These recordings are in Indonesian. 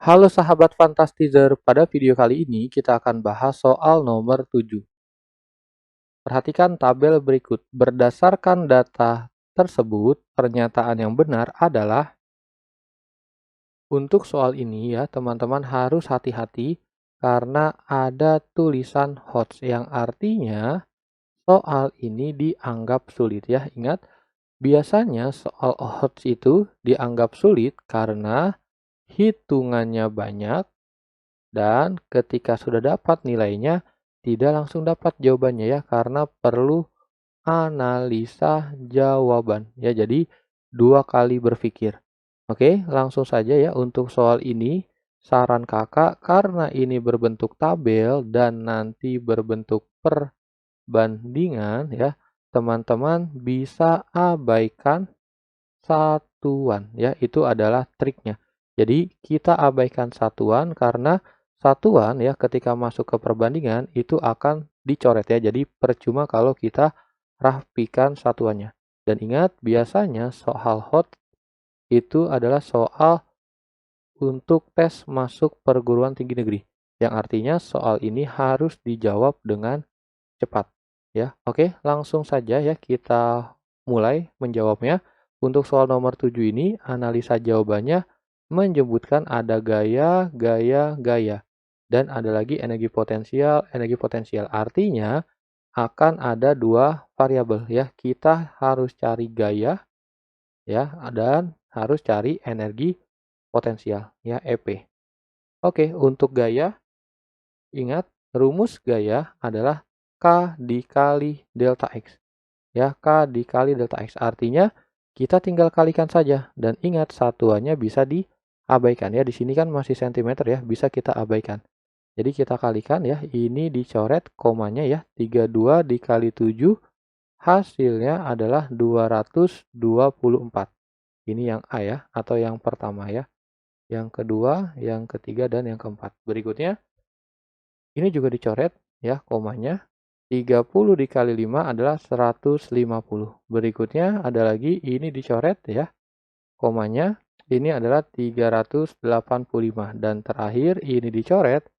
Halo sahabat Fantastizer, pada video kali ini kita akan bahas soal nomor 7. Perhatikan tabel berikut. Berdasarkan data tersebut, pernyataan yang benar adalah, untuk soal ini ya teman-teman harus hati-hati karena ada tulisan HOTS yang artinya soal ini dianggap sulit ya. Ingat, biasanya soal HOTS itu dianggap sulit karena hitungannya banyak. Dan ketika sudah dapat nilainya, tidak langsung dapat jawabannya ya, karena perlu analisa jawaban. Ya, jadi 2 kali berpikir. Oke, langsung saja ya untuk soal ini. Saran kakak, karena ini berbentuk tabel dan nanti berbentuk perbandingan ya, teman-teman bisa abaikan satuan ya, itu adalah triknya. Jadi kita abaikan satuan karena satuan ya ketika masuk ke perbandingan itu akan dicoret ya. Jadi percuma kalau kita rapikan satuannya. Dan ingat, biasanya soal hot itu adalah soal untuk tes masuk perguruan tinggi negeri. Yang artinya soal ini harus dijawab dengan cepat ya. Oke, langsung saja ya kita mulai menjawabnya. Untuk soal nomor 7 ini, analisa jawabannya menyebutkan ada gaya, gaya, gaya. Dan ada lagi energi potensial, energi potensial. Artinya akan ada 2 variabel ya. Kita harus cari gaya ya dan harus cari energi potensial ya, EP. Oke, untuk gaya, ingat rumus gaya adalah K dikali delta X. Ya, K dikali delta X. Artinya kita tinggal kalikan saja. Dan ingat, satuannya bisa diabaikan ya. Di sini kan masih cm ya, bisa kita abaikan. Jadi kita kalikan ya, ini dicoret komanya ya. 32 dikali 7, hasilnya adalah 224. Ini yang A ya, atau yang pertama ya. Yang kedua, yang ketiga, dan yang keempat. Berikutnya, ini juga dicoret ya komanya. 30 dikali 5 adalah 150. Berikutnya ada lagi ini dicoret ya komanya. Ini adalah 385. Dan terakhir ini dicoret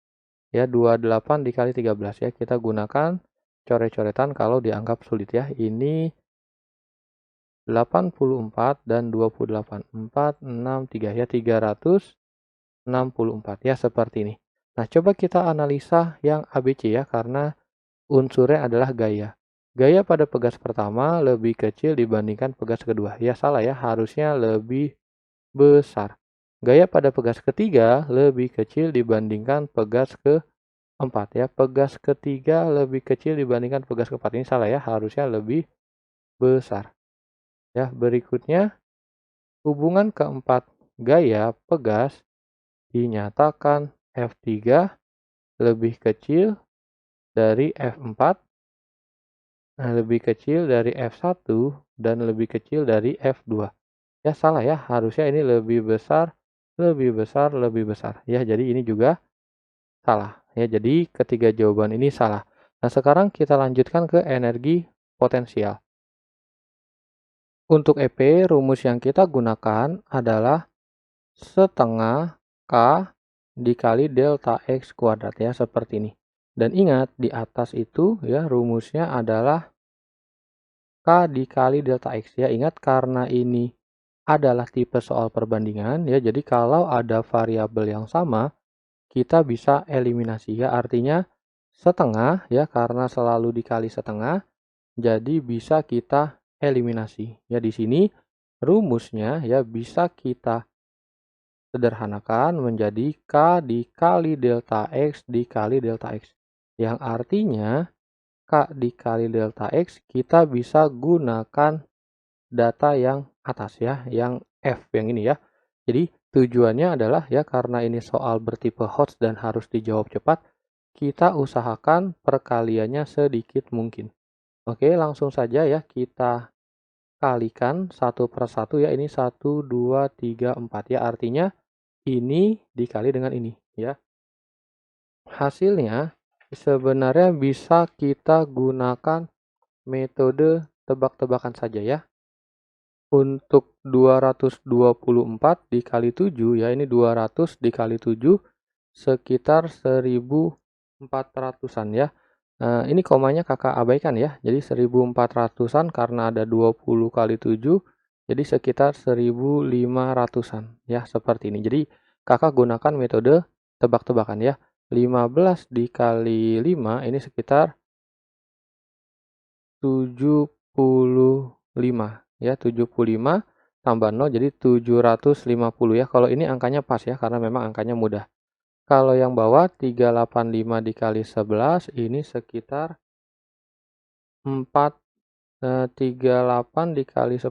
ya 28 dikali 13 ya. Kita gunakan coret-coretan kalau dianggap sulit ya. Ini 84 dan 28. 4, 6, 3 ya. 364 ya, seperti ini. Nah, coba kita analisa yang ABC ya, karena unsurnya adalah gaya. Gaya pada pegas pertama lebih kecil dibandingkan pegas kedua. Ya salah ya, harusnya lebih besar. Gaya pada pegas ketiga lebih kecil dibandingkan pegas keempat ya. Pegas ketiga lebih kecil dibandingkan pegas keempat. Ini salah ya, harusnya lebih besar. Ya, berikutnya hubungan keempat gaya pegas dinyatakan F3 lebih kecil dari F4, lebih kecil dari F1, dan lebih kecil dari F2. Ya salah ya, harusnya ini lebih besar, lebih besar, lebih besar. Ya, jadi ini juga salah. Ya, jadi ketiga jawaban ini salah. Nah, sekarang kita lanjutkan ke energi potensial. Untuk EP, rumus yang kita gunakan adalah setengah K dikali delta X kuadrat ya, seperti ini. Dan ingat, di atas itu ya rumusnya adalah K dikali delta X ya. Ingat, karena ini adalah tipe soal perbandingan ya. Jadi kalau ada variabel yang sama, kita bisa eliminasi ya. Artinya setengah ya, karena selalu dikali setengah, jadi bisa kita eliminasi. Ya, di sini rumusnya ya bisa kita sederhanakan menjadi K dikali delta X dikali delta X. Yang artinya K dikali delta X kita bisa gunakan data yang atas ya, yang F yang ini ya. Jadi tujuannya adalah ya, karena ini soal bertipe HOTS dan harus dijawab cepat, kita usahakan perkaliannya sedikit mungkin. Oke, langsung saja ya kita kalikan satu per satu ya. Ini 1, 2, 3, 4 ya. Artinya ini dikali dengan ini ya. Hasilnya sebenarnya bisa kita gunakan metode tebak-tebakan saja ya. Untuk 224 dikali 7 ya, ini 200 dikali 7 sekitar 1400-an ya. Ini komanya kakak abaikan ya, jadi 1400-an karena ada 20 kali 7, jadi sekitar 1500-an ya, seperti ini. Jadi kakak gunakan metode tebak-tebakan ya. 15 dikali 5 ini sekitar 75 ya, 75 tambah 0 jadi 750 ya. Kalau ini angkanya pas ya, karena memang angkanya mudah. Kalau yang bawah 385 dikali 11 ini sekitar 38 dikali 10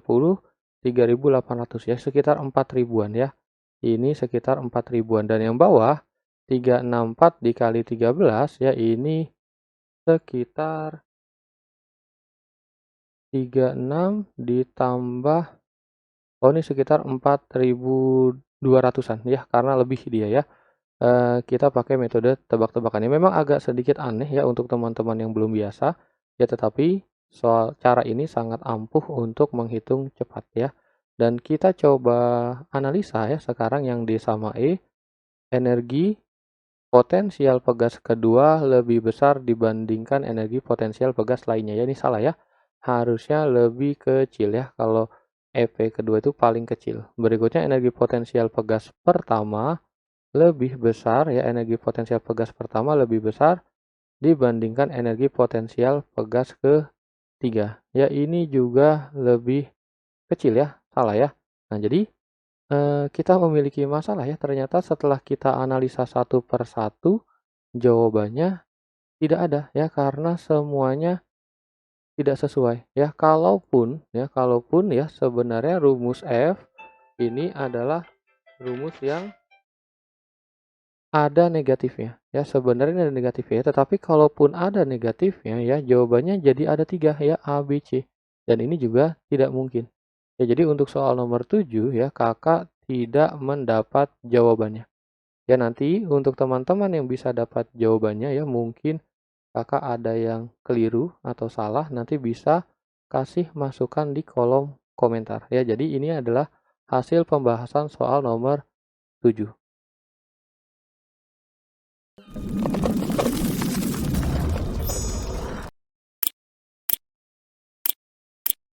3800 ya, sekitar 4 ribuan ya. Ini sekitar 4 ribuan dan yang bawah 364 dikali 13 ya, ini sekitar 36 ditambah, oh ini sekitar 4200-an ya, karena lebih dia ya. Kita pakai metode tebak-tebakannya. Memang agak sedikit aneh ya untuk teman-teman yang belum biasa, ya tetapi soal cara ini sangat ampuh untuk menghitung cepat ya. Dan kita coba analisa ya sekarang yang D sama E, energi potensial pegas kedua lebih besar dibandingkan energi potensial pegas lainnya. Ya ini salah ya, harusnya lebih kecil ya kalau EP kedua itu paling kecil. Berikutnya energi potensial pegas pertama lebih besar ya, energi potensial pegas pertama lebih besar dibandingkan energi potensial pegas ketiga. Ya ini juga lebih kecil ya, salah ya. Nah jadi kita memiliki masalah ya, ternyata setelah kita analisa satu per satu jawabannya tidak ada ya, karena semuanya tidak sesuai ya. Kalaupun ya sebenarnya rumus F ini adalah rumus yang ada negatifnya ya, sebenarnya ada negatifnya ya, tetapi kalaupun ada negatifnya ya, jawabannya jadi ada 3 ya, A, B, C. Dan ini juga tidak mungkin. Ya, jadi untuk soal nomor 7 ya, kakak tidak mendapat jawabannya. Ya, nanti untuk teman-teman yang bisa dapat jawabannya ya, mungkin kakak ada yang keliru atau salah, nanti bisa kasih masukan di kolom komentar. Ya, jadi ini adalah hasil pembahasan soal nomor 7.